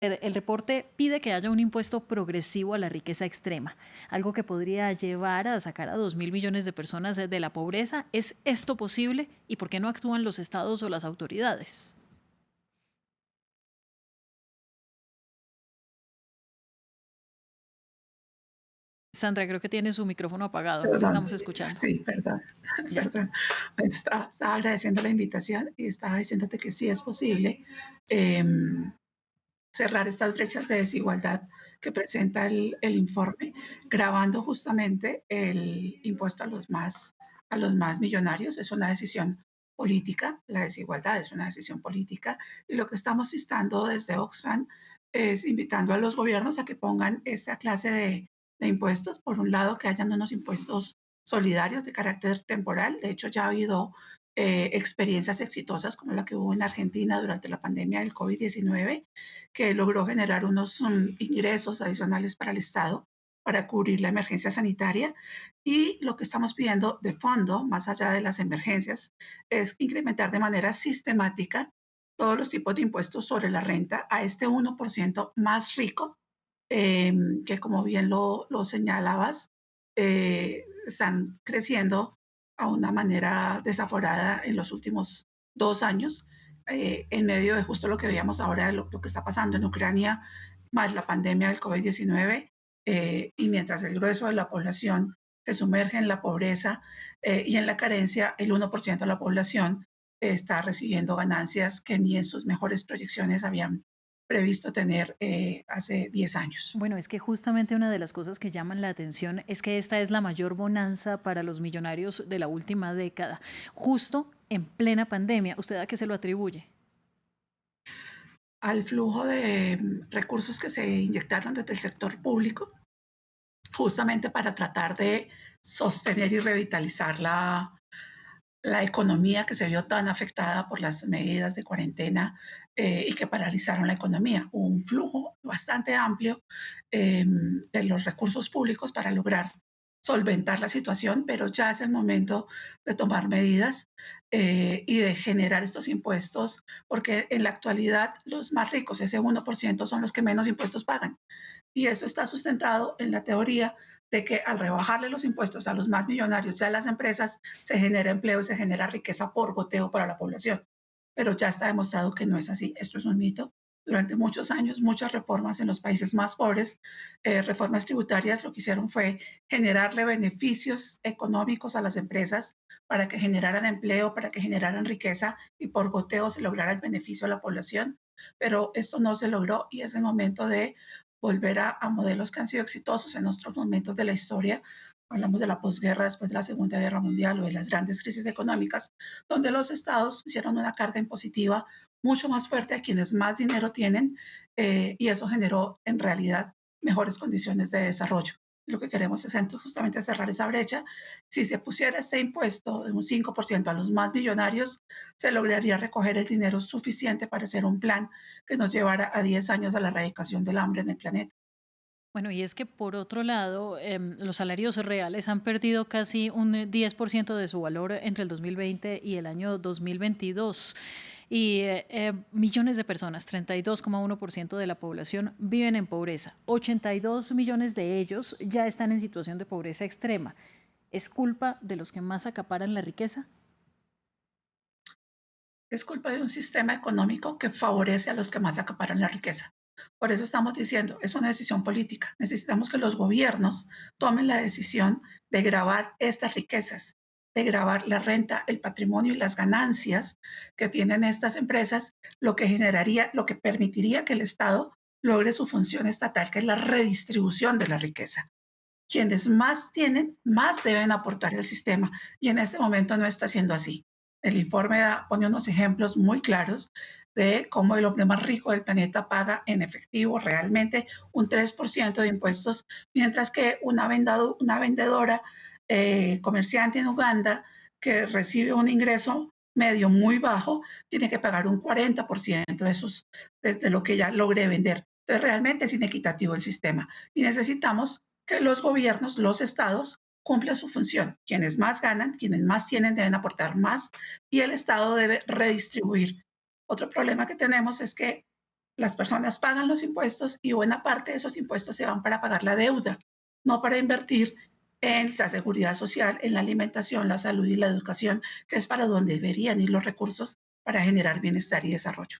El reporte pide que haya un impuesto progresivo a la riqueza extrema, algo que podría llevar a sacar a 2.000 millones de personas de la pobreza. ¿Es esto posible? ¿Y por qué no actúan los estados o las autoridades? Sandra, creo que tiene su micrófono apagado, no le Perdón, estamos escuchando. sí, perdón, Ya. perdón. Estaba agradeciendo la invitación y estaba diciéndote que sí es posible em, cerrar estas brechas de desigualdad que presenta el informe, grabando justamente el impuesto a los más millonarios. Es una decisión política, la desigualdad es una decisión política, y lo que estamos instando desde Oxfam es invitando a los gobiernos a que pongan esta clase de impuestos. Por un lado, que hayan unos impuestos solidarios de carácter temporal. De hecho, ya ha habido experiencias exitosas como la que hubo en Argentina durante la pandemia del COVID-19, que logró generar unos ingresos adicionales para el Estado para cubrir la emergencia sanitaria. Y lo que estamos pidiendo de fondo, más allá de las emergencias, es incrementar de manera sistemática todos los tipos de impuestos sobre la renta a este 1% más rico, que como bien lo señalabas, están creciendo a una manera desaforada en los últimos 2 años, en medio de justo lo que veíamos ahora, de lo que está pasando en Ucrania, más la pandemia del COVID-19, y mientras el grueso de la población se sumerge en la pobreza y en la carencia, el 1% de la población está recibiendo ganancias que ni en sus mejores proyecciones habían previsto tener hace 10 años. Bueno, es que justamente una de las cosas que llaman la atención es que esta es la mayor bonanza para los millonarios de la última década, justo en plena pandemia. ¿Usted a qué se lo atribuye? Al flujo de recursos que se inyectaron desde el sector público, justamente para tratar de sostener y revitalizar la economía que se vio tan afectada por las medidas de cuarentena y que paralizaron la economía. Hubo un flujo bastante amplio de los recursos públicos para lograr solventar la situación, pero ya es el momento de tomar medidas y de generar estos impuestos, porque en la actualidad los más ricos, ese 1%, son los que menos impuestos pagan. Y eso está sustentado en la teoría de que al rebajarle los impuestos a los más millonarios y a las empresas, se genera empleo y se genera riqueza por goteo para la población. Pero ya está demostrado que no es así. Esto es un mito. Durante muchos años, muchas reformas en los países más pobres, reformas tributarias, lo que hicieron fue generarle beneficios económicos a las empresas para que generaran empleo, para que generaran riqueza y por goteo se lograra el beneficio a la población. Pero esto no se logró y es el momento de volver a modelos que han sido exitosos en otros momentos de la historia. Hablamos de la posguerra después de la Segunda Guerra Mundial o de las grandes crisis económicas, donde los estados hicieron una carga impositiva mucho más fuerte a quienes más dinero tienen, y eso generó en realidad mejores condiciones de desarrollo. Lo que queremos es justamente cerrar esa brecha. Si se pusiera este impuesto de un 5% a los más millonarios, se lograría recoger el dinero suficiente para hacer un plan que nos llevara a 10 años a la erradicación del hambre en el planeta. Bueno, y es que por otro lado, los salarios reales han perdido casi un 10% de su valor entre el 2020 y el año 2022. Y millones de personas, 32,1% de la población, viven en pobreza. 82 millones de ellos ya están en situación de pobreza extrema. ¿Es culpa de los que más acaparan la riqueza? Es culpa de un sistema económico que favorece a los que más acaparan la riqueza. Por eso estamos diciendo, es una decisión política. Necesitamos que los gobiernos tomen la decisión de gravar estas riquezas, de gravar la renta, el patrimonio y las ganancias que tienen estas empresas, lo que generaría, lo que permitiría que el Estado logre su función estatal, que es la redistribución de la riqueza. Quienes más tienen, más deben aportar al sistema, y en este momento no está siendo así. El informe pone unos ejemplos muy claros de cómo el hombre más rico del planeta paga en efectivo realmente un 3% de impuestos, mientras que una vendedora comerciante en Uganda que recibe un ingreso medio muy bajo, tiene que pagar un 40% de lo que ella logre vender. Entonces, realmente es inequitativo el sistema y necesitamos que los gobiernos, los estados, cumplan su función. Quienes más ganan, quienes más tienen, deben aportar más y el Estado debe redistribuir. Otro problema que tenemos es que las personas pagan los impuestos y buena parte de esos impuestos se van para pagar la deuda, no para invertir en la seguridad social, en la alimentación, la salud y la educación, que es para donde deberían ir los recursos para generar bienestar y desarrollo.